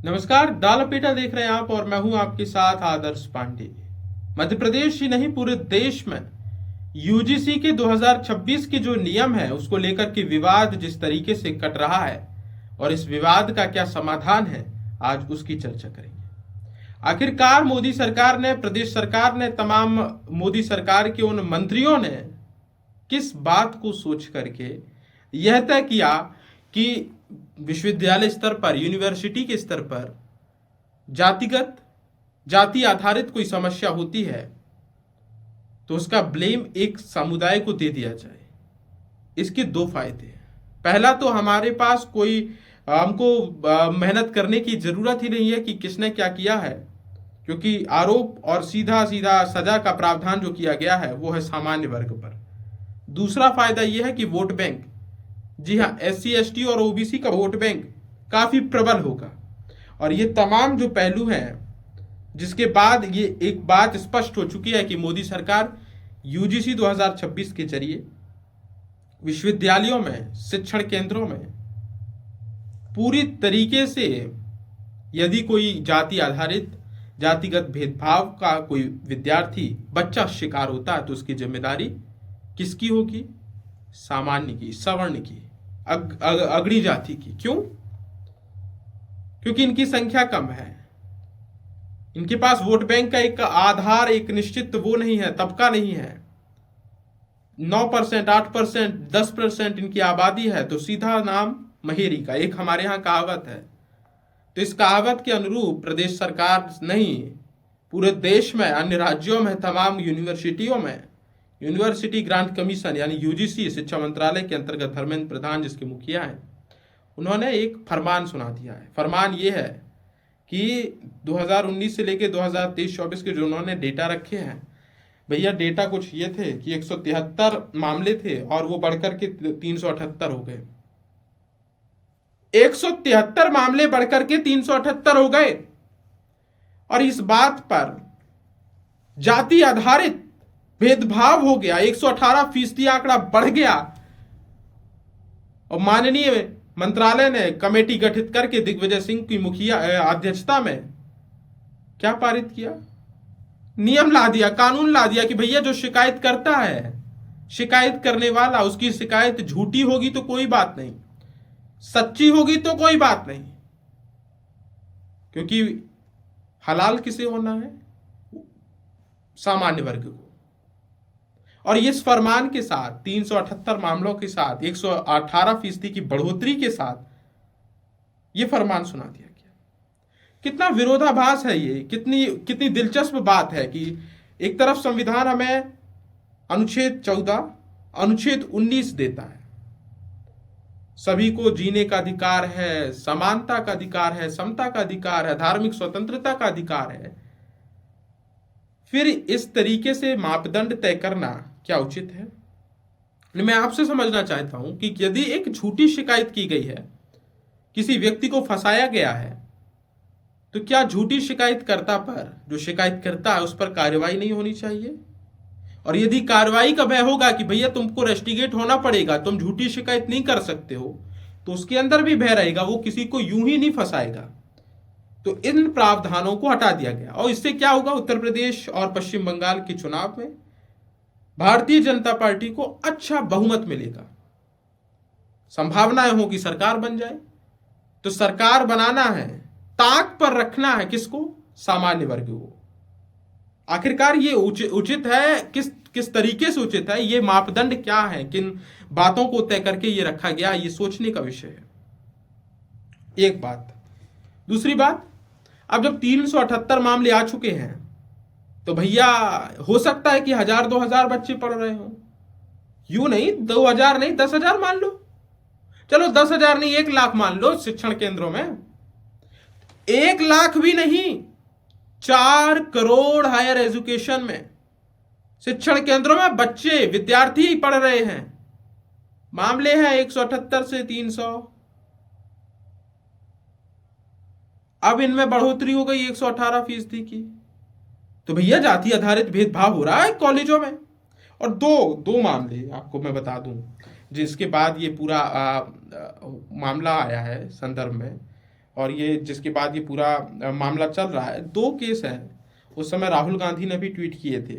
नमस्कार, दाल पेटा देख रहे हैं आप और मैं हूं आपके साथ आदर्श पांडे। मध्य प्रदेश ही नहीं पूरे देश में यूजीसी के 2026 के जो नियम है उसको लेकर के विवाद जिस तरीके से कट रहा है और इस विवाद का क्या समाधान है, आज उसकी चर्चा करेंगे। आखिरकार मोदी सरकार ने, प्रदेश सरकार ने, तमाम मोदी सरकार के उन मंत्रियों ने किस बात को सोच करके यह तय किया कि विश्वविद्यालय स्तर पर, यूनिवर्सिटी के स्तर पर जातिगत, जाति आधारित कोई समस्या होती है तो उसका ब्लेम एक समुदाय को दे दिया जाए। इसके दो फायदे हैं। पहला तो हमारे पास कोई हमको मेहनत करने की जरूरत ही नहीं है कि किसने क्या किया है, क्योंकि आरोप और सीधा सीधा सजा का प्रावधान जो किया गया है वो है सामान्य वर्ग पर। दूसरा फायदा यह है कि वोट बैंक, जी हाँ, एससी एसटी और ओबीसी का वोट बैंक काफी प्रबल होगा। और ये तमाम जो पहलू हैं, जिसके बाद ये एक बात स्पष्ट हो चुकी है कि मोदी सरकार यूजीसी 2026 के जरिए विश्वविद्यालयों में, शिक्षण केंद्रों में पूरी तरीके से यदि कोई जाति आधारित, जातिगत भेदभाव का कोई विद्यार्थी, बच्चा शिकार होता है तो उसकी जिम्मेदारी किसकी होगी? सामान्य की, सवर्ण की, अग्रणी जाति की। क्यों? क्योंकि इनकी संख्या कम है, इनके पास वोट बैंक का एक आधार, एक निश्चित वो नहीं है, तबका नहीं है। 9%, 8%, 10% इनकी आबादी है तो सीधा नाम महेरी का। एक हमारे यहाँ कहावत है, तो इस कहावत के अनुरूप प्रदेश सरकार नहीं, पूरे देश में, अन्य राज्यों में, तमाम यूनिवर्सिटियों में यूनिवर्सिटी ग्रांट कमीशन यानी यूजीसी, शिक्षा मंत्रालय के अंतर्गत धर्मेंद्र प्रधान जिसके मुखिया हैं, उन्होंने एक फरमान सुना दिया है। फरमान ये है कि 2019 से लेकर 2023-24 के जो उन्होंने डेटा रखे हैं, भैया डेटा कुछ ये थे कि 173 मामले थे और वो बढ़कर के 378 हो गए। 173 मामले बढ़कर के 378 हो गए। और इस बात पर जाति आधारित भेदभाव हो गया, 118% आंकड़ा बढ़ गया। और माननीय मंत्रालय ने कमेटी गठित करके दिग्विजय सिंह की मुखिया अध्यक्षता में क्या पारित किया? नियम ला दिया, कानून ला दिया कि भैया जो शिकायत करता है, शिकायत करने वाला, उसकी शिकायत झूठी होगी तो कोई बात नहीं, सच्ची होगी तो कोई बात नहीं, क्योंकि हलाल किसे होना है? सामान्य वर्ग को। और इस फरमान के साथ, 378 मामलों के साथ, 118% की बढ़ोतरी के साथ यह फरमान सुना दिया गया। कितना विरोधाभास है ये, कितनी दिलचस्प बात है कि एक तरफ संविधान हमें अनुच्छेद 14, अनुच्छेद 19 देता है, सभी को जीने का अधिकार है, समानता का अधिकार है, समता का अधिकार है, धार्मिक स्वतंत्रता का अधिकार है। फिर इस तरीके से मापदंड तय करना क्या उचित है? मैं आपसे समझना चाहता हूं कि यदि एक झूठी शिकायत की गई है, किसी व्यक्ति को फंसाया गया है, तो क्या झूठी शिकायतकर्ता पर, जो शिकायत करता है, उस पर कार्रवाई नहीं होनी चाहिए? और यदि कार्रवाई का भय होगा कि भैया तुमको रेस्टिगेट होना पड़ेगा, तुम झूठी शिकायत नहीं कर सकते हो, तो उसके अंदर भी भय रहेगा, वो किसी को यूं ही नहीं फंसाएगा। तो इन प्रावधानों को हटा दिया गया। और इससे क्या होगा? उत्तर प्रदेश और पश्चिम बंगाल के चुनाव में भारतीय जनता पार्टी को अच्छा बहुमत मिलेगा, संभावनाएं हो कि सरकार बन जाए। तो सरकार बनाना है, ताक पर रखना है किसको? सामान्य वर्ग को। आखिरकार ये उचित है, किस तरीके से उचित है, ये मापदंड क्या है, किन बातों को तय करके ये रखा गया, ये सोचने का विषय है। एक बात। दूसरी बात, अब जब 378 मामले आ चुके हैं तो भैया हो सकता है कि 1000-2000 बच्चे पढ़ रहे हो, यूं नहीं, 2000 नहीं, 10,000 मान लो। चलो 10,000 नहीं, 1 लाख मान लो शिक्षण केंद्रों में। 1 लाख भी नहीं, 4 करोड़ हायर एजुकेशन में, शिक्षण केंद्रों में बच्चे, विद्यार्थी पढ़ रहे हैं। मामले हैं 178 से 300। अब इनमें बढ़ोतरी हो गई 118% की। तो भैया जाति आधारित भेदभाव हो रहा है कॉलेजों में। और दो मामले आपको मैं बता दूं जिसके बाद ये पूरा मामला आया है संदर्भ में, और ये जिसके बाद ये पूरा मामला चल रहा है, 2 केस हैं। उस समय राहुल गांधी ने भी ट्वीट किए थे।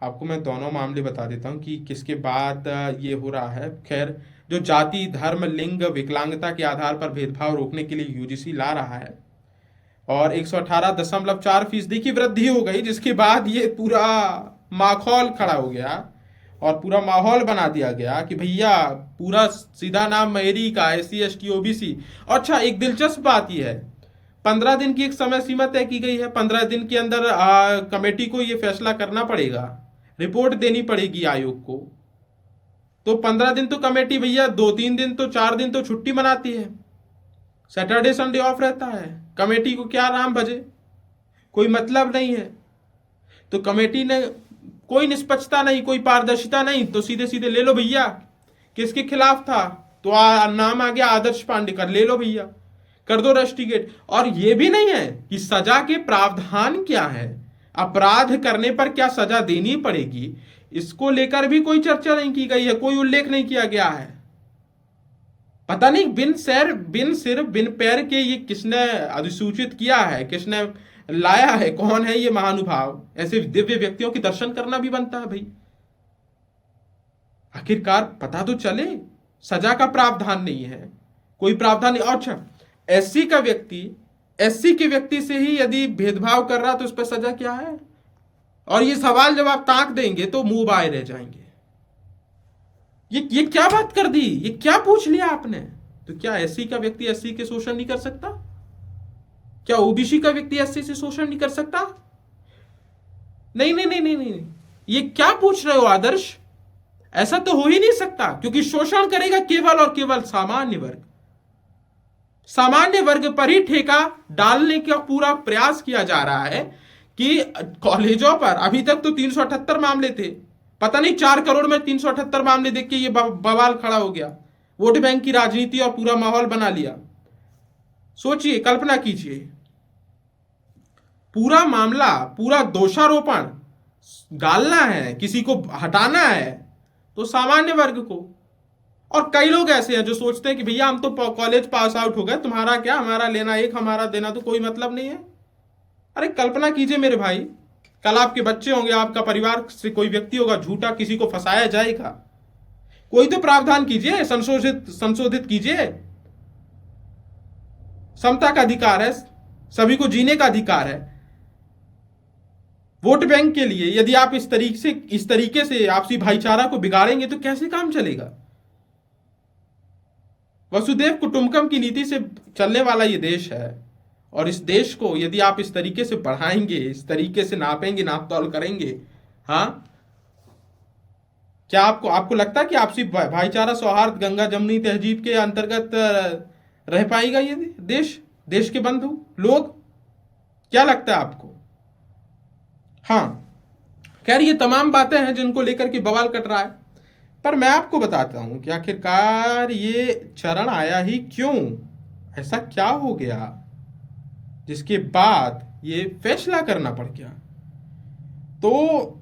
आपको मैं दोनों मामले बता देता हूँ कि किसके बाद ये हो रहा है। खैर, जो जाति, धर्म, लिंग, विकलांगता के आधार पर भेदभाव रोकने के लिए यूजीसी ला रहा है, और 118.4% की वृद्धि हो गई, जिसके बाद ये पूरा माहौल खड़ा हो गया और पूरा माहौल बना दिया गया कि भैया पूरा सीधा नाम मेरी का SC ST OBC। अच्छा, एक दिलचस्प बात यह है, 15 दिन की एक समय सीमा तय की गई है। 15 दिन के अंदर कमेटी को यह फैसला करना पड़ेगा, रिपोर्ट देनी पड़ेगी आयोग को। तो 15 दिन तो कमेटी भैया 2-3 दिन तो 4 दिन तो छुट्टी मनाती है, सैटरडे संडे ऑफ रहता है। कमेटी को क्या नाम भजे, कोई मतलब नहीं है। तो कमेटी ने कोई निष्पक्षता नहीं, कोई पारदर्शिता नहीं, तो सीधे सीधे ले लो भैया, किसके खिलाफ था तो नाम आ गया आदर्श पांडे का, ले लो भैया, कर दो रस्टिकेट। और ये भी नहीं है कि सजा के प्रावधान क्या है, अपराध करने पर क्या सजा देनी पड़ेगी, इसको लेकर भी कोई चर्चा नहीं की गई है, कोई उल्लेख नहीं किया गया है। पता नहीं बिन सिर बिन पैर के ये किसने अधिसूचित किया है, किसने लाया है, कौन है ये महानुभाव। ऐसे दिव्य व्यक्तियों के दर्शन करना भी बनता है भाई। आखिरकार पता तो चले, सजा का प्रावधान नहीं है, कोई प्रावधान नहीं। अच्छा, SC का व्यक्ति SC के व्यक्ति से ही यदि भेदभाव कर रहा तो उस पर सजा क्या है? और ये सवाल जब आप ताक देंगे तो मुंह बाए रह जाएंगे। ये क्या बात कर दी, ये क्या पूछ लिया आपने? तो क्या SC का व्यक्ति SC के शोषण नहीं कर सकता? क्या OBC का व्यक्ति SC से शोषण नहीं कर सकता? नहीं नहीं नहीं नहीं नहीं, ये क्या पूछ रहे हो आदर्श? ऐसा तो हो ही नहीं सकता, क्योंकि शोषण करेगा केवल और केवल सामान्य वर्ग। सामान्य वर्ग पर ही ठेका डालने का पूरा प्रयास किया जा रहा है कि कॉलेजों पर अभी तक तो 378 मामले थे, पता नहीं 4 करोड़ में 378 मामले देख के ये बवाल खड़ा हो गया। वोट बैंक की राजनीति और पूरा माहौल बना लिया। सोचिए, कल्पना कीजिए, पूरा मामला, पूरा दोषारोपण डालना है, किसी को हटाना है तो सामान्य वर्ग को। और कई लोग ऐसे हैं जो सोचते हैं कि भैया हम तो कॉलेज पास आउट हो गए, तुम्हारा क्या, हमारा लेना एक, हमारा देना तो कोई मतलब नहीं है। अरे कल्पना कीजिए मेरे भाई, कल आपके बच्चे होंगे, आपका परिवार से कोई व्यक्ति होगा, झूठा किसी को फंसाया जाएगा, कोई तो प्रावधान कीजिए, संशोधित कीजिए। समता का अधिकार है, सभी को जीने का अधिकार है। वोट बैंक के लिए यदि आप इस तरीके से आपसी भाईचारा को बिगाड़ेंगे तो कैसे काम चलेगा? वसुदेव कुटुंबकम की नीति से चलने वाला ये देश है, और इस देश को यदि आप इस तरीके से बढ़ाएंगे, इस तरीके से नापेंगे, नाप तौल करेंगे, हाँ, क्या आपको लगता है कि आपसी भाईचारा, सौहार्द, गंगा जमुनी तहजीब के अंतर्गत रह पाएगा ये देश के बंधु लोग? क्या लगता है आपको? हाँ, खैर ये तमाम बातें हैं जिनको लेकर के बवाल कट रहा है, पर मैं आपको बताता हूं कि आखिरकार ये चरण आया ही क्यों, ऐसा क्या हो गया जिसके बाद ये फैसला करना पड़ गया। तो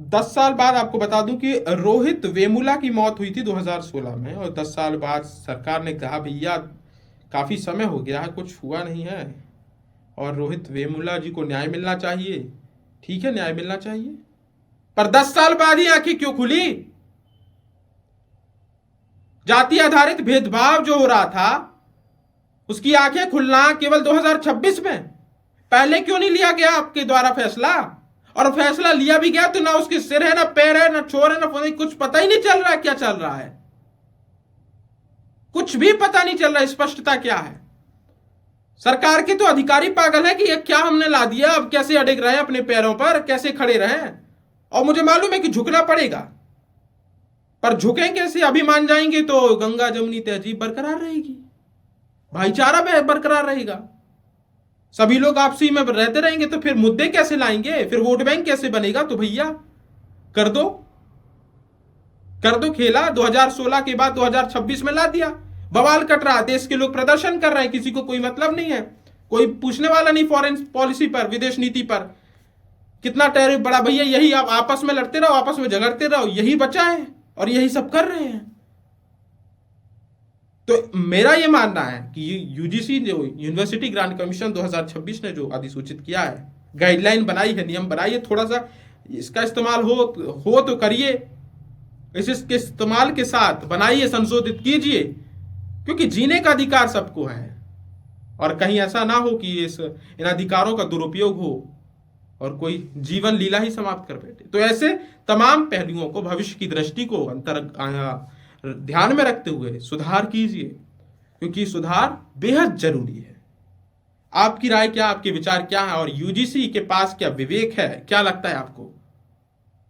10 साल बाद आपको बता दूं कि रोहित वेमुला की मौत हुई थी 2016 में, और 10 साल बाद सरकार ने कहा भैया काफी समय हो गया है, कुछ हुआ नहीं है, और रोहित वेमुला जी को न्याय मिलना चाहिए। ठीक है, न्याय मिलना चाहिए, पर 10 साल बाद ही आंखें क्यों खुली? जाति आधारित भेदभाव जो हो रहा था उसकी आंखें खुलना केवल 2026 में, पहले क्यों नहीं लिया गया आपके द्वारा फैसला? और फैसला लिया भी गया तो ना उसके सिर है, ना पैर है, ना छोर है, ना कुछ पता ही नहीं चल रहा है क्या चल रहा है, कुछ भी पता नहीं चल रहा है, स्पष्टता क्या है। सरकार के तो अधिकारी पागल है कि ये क्या हमने ला दिया, अब कैसे अड़िग रहे अपने पैरों पर, कैसे खड़े रहे। और मुझे मालूम है कि झुकना पड़ेगा, पर झुकें कैसे? अभी मान जाएंगे तो गंगा जमुनी तहजीब बरकरार रहेगी, भाईचारा में बरकरार रहेगा, सभी लोग आपसी में रहते रहेंगे, तो फिर मुद्दे कैसे लाएंगे, फिर वोट बैंक कैसे बनेगा? तो भैया कर दो खेला। 2016 के बाद 2026 में ला दिया, बवाल कट रहा, देश के लोग प्रदर्शन कर रहे हैं, किसी को कोई मतलब नहीं है, कोई पूछने वाला नहीं फॉरेन पॉलिसी पर, विदेश नीति पर, कितना टैरिफ बढ़ा भैया, यही आप आपस में लड़ते रहो, आपस में झगड़ते रहो, यही बचा है और यही सब कर रहे हैं। तो मेरा ये मानना है कि यूजीसी जो यूनिवर्सिटी ग्रांट कमीशन 2026 ने जो अधिसूचित किया है, गाइडलाइन बनाई है, नियम बनाई है, थोड़ा सा इसका इस्तेमाल हो तो करिए, इसके इस्तेमाल के साथ बनाइए, संशोधित कीजिए, क्योंकि जीने का अधिकार सबको है और कहीं ऐसा ना हो कि इन अधिकारों का दुरुपयोग हो और कोई जीवन लीला ही समाप्त कर बैठे। तो ऐसे तमाम पहलुओं को, भविष्य की दृष्टि को ध्यान में रखते हुए सुधार कीजिए, क्योंकि सुधार बेहद जरूरी है। आपकी राय क्या, आपके विचार क्या है और यूजीसी के पास क्या विवेक है, क्या लगता है आपको?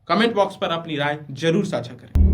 कमेंट बॉक्स पर अपनी राय जरूर साझा करें।